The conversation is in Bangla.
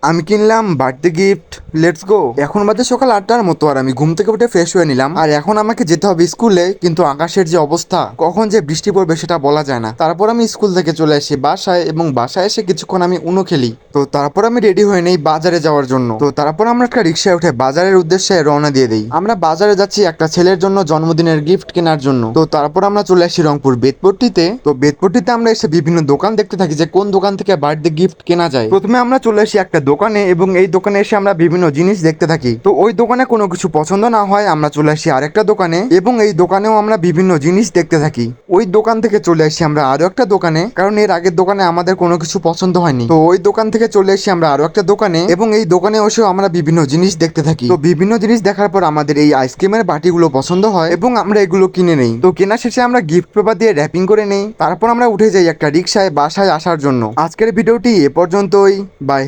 আমি কিনলাম বার্থডে গিফট। Let's go. এখন বাজে সকাল 8টার মতো, আর আমি ঘুম থেকে উঠে ফ্রেশ হয়ে নিলাম। আর এখন আমাকে যেতে হবে স্কুলে, কিন্তু আকাশের যে অবস্থা, কখন যে বৃষ্টি পড়বে সেটা বলা যায় না। তারপর আমি স্কুল থেকে চলে আসি বাসায়, এবং বাসায় এসে কিছুক্ষণ আমি উনো খেলি। তো তারপর আমি রেডি হয়ে নেই বাজারে যাওয়ার জন্য। তো তারপর আমরা একটা রিক্সায় উঠে বাজারের উদ্দেশ্যে রওনা দিয়ে দিই। আমরা বাজারে যাচ্ছি একটা ছেলের জন্য জন্মদিনের গিফট কেনার জন্য। তো তারপর আমরা চলে আসি রংপুর বেতপট্টিতে। তো বেতপট্টিতে আমরা এসে বিভিন্ন দোকান দেখতে থাকি যে কোন দোকান থেকে বার্থডে গিফট কেনা যায়। প্রথমে আমরা চলে আসি একটা দোকানে, এবং এই দোকানে এসে আমরা বিভিন্ন জিনিস দেখতে থাকি। তো ওই দোকানে কোনো কিছু পছন্দ না হয় আমরা চলে আসি আরেকটা দোকানে, এবং এই দোকানেও আমরা বিভিন্ন জিনিস দেখতে থাকি। ওই দোকান থেকে চলে আসি আমরা আরো একটা দোকানে, কারণ এর আগের দোকানে আমাদের কোনো কিছু পছন্দ হয়নি। তো ওই দোকান থেকে চলে আসি আমরা আরো একটা দোকানে, এবং এই দোকানে এসেও আমরা বিভিন্ন জিনিস দেখতে থাকি। তো বিভিন্ন জিনিস দেখার পর আমাদের এই আইসক্রিমের বাটিগুলো পছন্দ হয়, এবং আমরা এগুলো কিনে নেই। তো কেনা শেষে আমরা গিফট পেপার দিয়ে র্যাপিং করে নেই। তারপর আমরা উঠে যাই একটা রিক্সায় বাসায় আসার জন্য। আজকের ভিডিওটি এ পর্যন্তই। বাই।